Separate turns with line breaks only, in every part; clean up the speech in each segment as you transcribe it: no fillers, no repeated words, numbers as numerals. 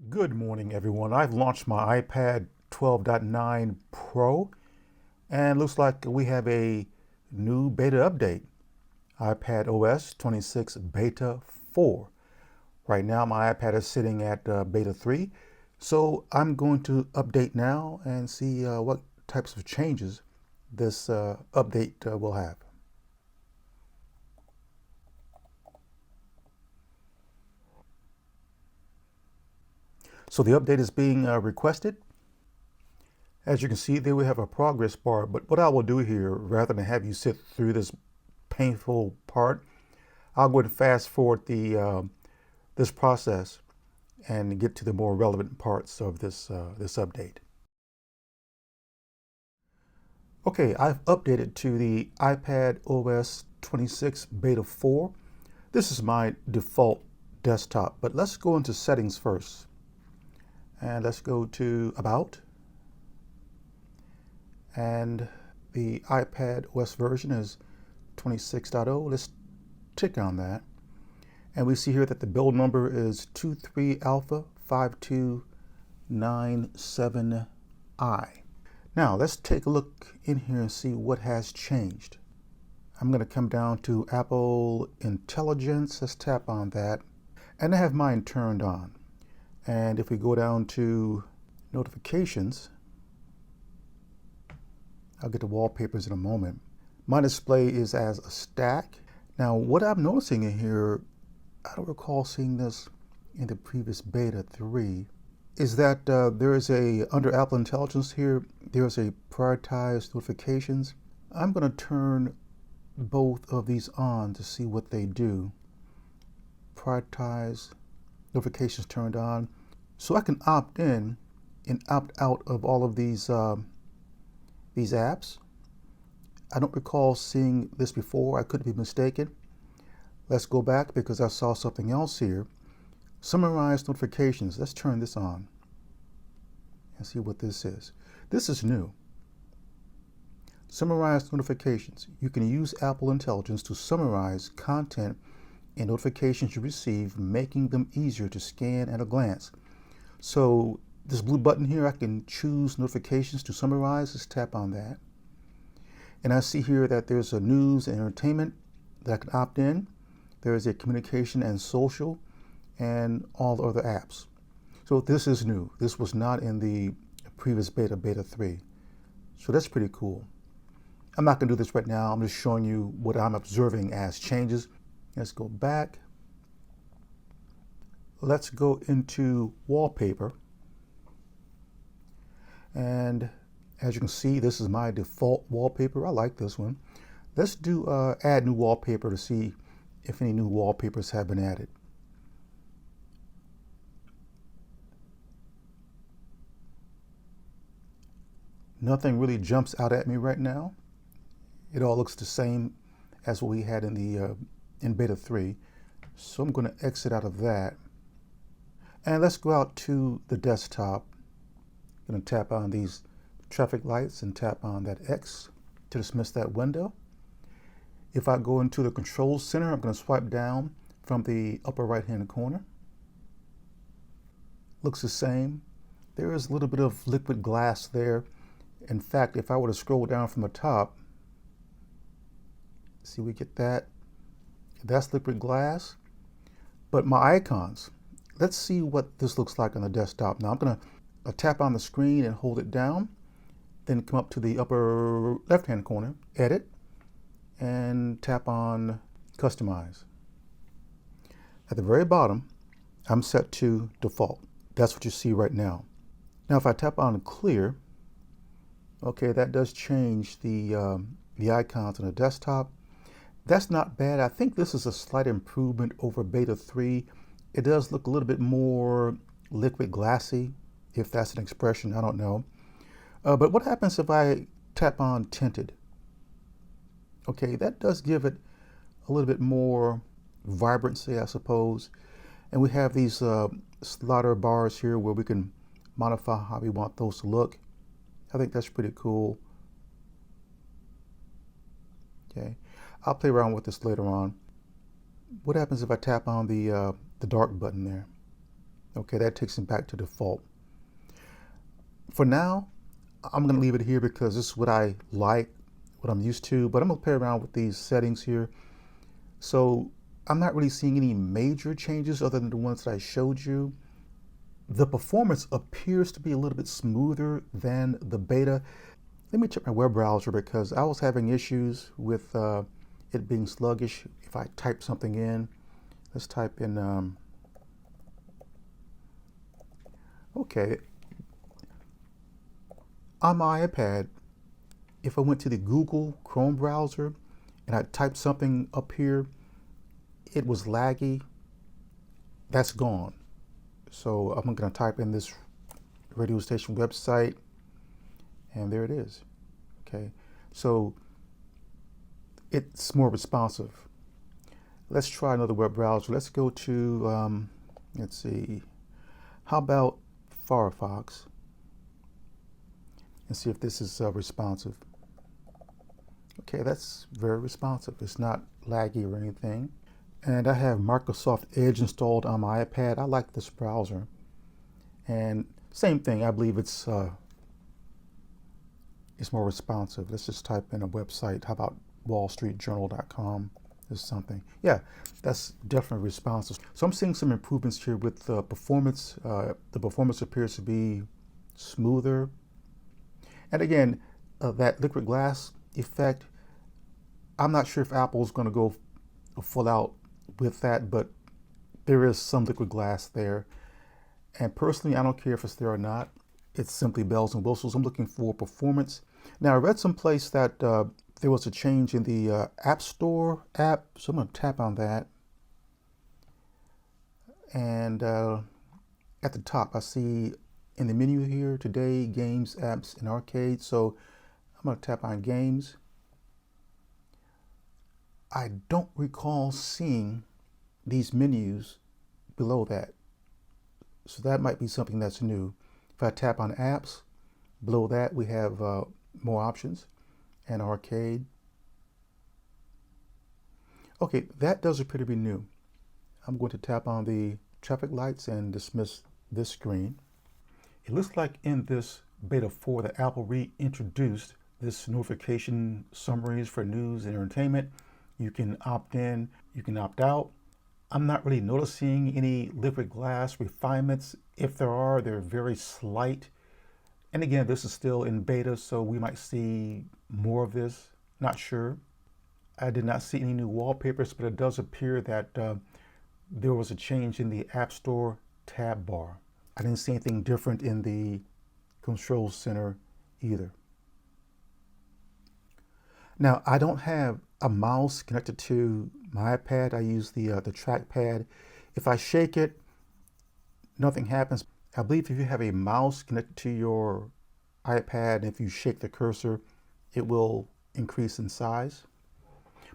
Good morning, everyone. I've launched my iPad 12.9 Pro, and looks like we have a new beta update, iPadOS 26 Beta 4. Right now, my iPad is sitting at Beta 3, so I'm going to update now and see what types of changes this update will have. So the update is being requested. As you can see, there we have a progress bar, but what I will do here, rather than have you sit through this painful part, I'll go ahead and fast forward this process and get to the more relevant parts of this update. Okay, I've updated to the iPad OS 26 Beta 4. This is my default desktop, but let's go into settings first. And let's go to About. And the iPad OS version is 26.0. Let's tick on that. And we see here that the build number is 23 Alpha 5297I. Now let's take a look in here and see what has changed. I'm going to come down to Apple Intelligence. Let's tap on that. And I have mine turned on. And if we go down to notifications, I'll get to wallpapers in a moment. My display is as a stack. Now, what I'm noticing in here, I don't recall seeing this in the previous beta 3, is that there is under Apple Intelligence here, there's a prioritize notifications. I'm going to turn both of these on to see what they do. Prioritize notifications turned on. So I can opt in and opt out of all of these apps. I don't recall seeing this before. I could be mistaken. Let's go back because I saw something else here. Summarize notifications. Let's turn this on and see what this is. This is new. Summarize notifications. You can use Apple Intelligence to summarize content and notifications you receive, making them easier to scan at a glance. So this blue button here, I can choose notifications to summarize. Let's tap on that. And I see here that there's a news and entertainment that I can opt in. There's a communication and social and all the other apps. So this is new. This was not in the previous beta 3. So that's pretty cool. I'm not going to do this right now. I'm just showing you what I'm observing as changes. Let's go back. Let's go into wallpaper. And as you can see, this is my default wallpaper. I like this one. Let's do add new wallpaper to see if any new wallpapers have been added. Nothing really jumps out at me right now. It all looks the same as what we had in the in beta 3. So I'm going to exit out of that. And let's go out to the desktop. I'm going to tap on these traffic lights and tap on that X to dismiss that window. If I go into the control center, I'm going to swipe down from the upper right hand corner. Looks the same. There is a little bit of liquid glass there. In fact, if I were to scroll down from the top, see, we get that. That's liquid glass. But my icons, let's see what this looks like on the desktop. Now I'm going to tap on the screen and hold it down, then come up to the upper left-hand corner, edit, and tap on customize. At the very bottom, I'm set to default. That's what you see right now. Now if I tap on clear, okay, that does change the icons on the desktop. That's not bad. I think this is a slight improvement over beta 3. It does look a little bit more liquid glassy, if that's an expression, I don't know. But what happens if I tap on tinted? Okay, that does give it a little bit more vibrancy, I suppose. And we have these slider bars here where we can modify how we want those to look. I think that's pretty cool. Okay, I'll play around with this later on. What happens if I tap on the dark button there? Okay, that takes him back to default. For now, I'm going to leave it here because this is what I like, what I'm used to, but I'm going to play around with these settings here. So I'm not really seeing any major changes other than the ones that I showed you. The performance appears to be a little bit smoother than the beta. Let me check my web browser because I was having issues with it being sluggish if I type something in. Let's type in, okay, on my iPad, if I went to the Google Chrome browser and I typed something up here, it was laggy. That's gone. So I'm going to type in this radio station website, and there it is. Okay, so it's more responsive. Let's try another web browser. Let's go to, let's see, how about Firefox, and see if this is responsive. Okay, that's very responsive. It's not laggy or anything. And I have Microsoft Edge installed on my iPad. I like this browser. And same thing, I believe it's more responsive. Let's just type in a website. How about wallstreetjournal.com? Is something. Yeah, that's definitely responsive. So I'm seeing some improvements here with performance. The performance appears to be smoother. And again, that liquid glass effect, I'm not sure if Apple's going to go full out with that, but there is some liquid glass there. And personally, I don't care if it's there or not. It's simply bells and whistles. I'm looking for performance. Now, I read someplace that there was a change in the App Store app, so I'm going to tap on that. And at the top, I see in the menu here, today, games, apps, and arcade. So I'm going to tap on games. I don't recall seeing these menus below that. So that might be something that's new. If I tap on apps, below that we have more options and arcade. Okay, that does appear to be new. I'm going to tap on the traffic lights and dismiss this screen. It looks like in this beta 4 that Apple reintroduced this notification summaries for news and entertainment. You can opt in, you can opt out. I'm not really noticing any liquid glass refinements. If there are, they're very slight. And again, this is still in beta, so we might see more of this. Not sure. I did not see any new wallpapers, but it does appear that there was a change in the App Store tab bar. I didn't see anything different in the control center either. Now, I don't have a mouse connected to my iPad. I use the trackpad. If I shake it, nothing happens. I believe if you have a mouse connected to your iPad, if you shake the cursor, it will increase in size.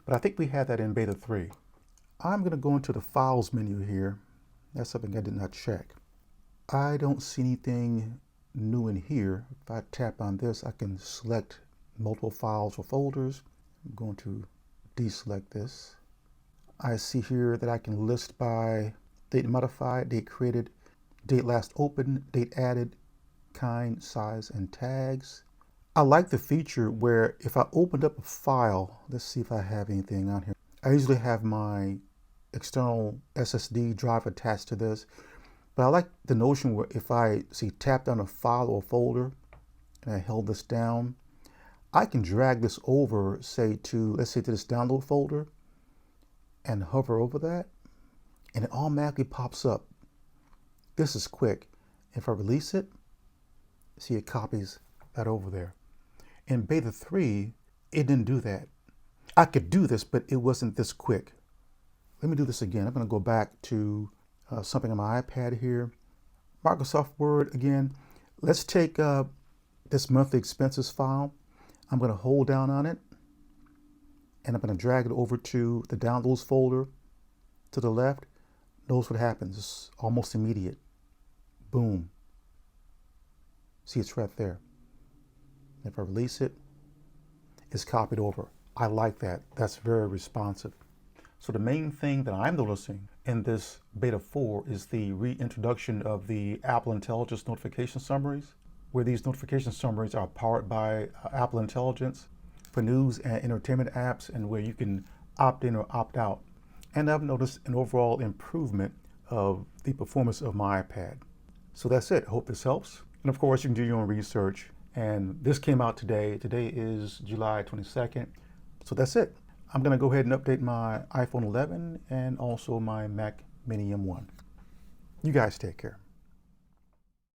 But I think we had that in beta 3. I'm going to go into the files menu here. That's something I did not check. I don't see anything new in here. If I tap on this, I can select multiple files or folders. I'm going to deselect this. I see here that I can list by date modified, date created, date last opened, date added, kind, size, and tags. I like the feature where if I opened up a file, let's see if I have anything on here. I usually have my external SSD drive attached to this, but I like the notion where if I tapped on a file or folder and I held this down, I can drag this over, let's say to this download folder and hover over that, and it automatically pops up. This is quick. If I release it, see it copies that over there. In beta 3, it didn't do that. I could do this, but it wasn't this quick. Let me do this again. I'm going to go back to something on my iPad here. Microsoft Word again. Let's take this monthly expenses file. I'm going to hold down on it, and I'm going to drag it over to the downloads folder to the left. Notice what happens. It's almost immediate. Boom. See, it's right there. If I release it, it's copied over. I like that. That's very responsive. So the main thing that I'm noticing in this beta 4 is the reintroduction of the Apple Intelligence notification summaries, where these notification summaries are powered by Apple Intelligence for news and entertainment apps, and where you can opt in or opt out. And I've noticed an overall improvement of the performance of my iPad. So that's it. Hope this helps. And of course, you can do your own research. And this came out today. Today is July 22nd. So that's it. I'm going to go ahead and update my iPhone 11 and also my Mac Mini M1. You guys take care.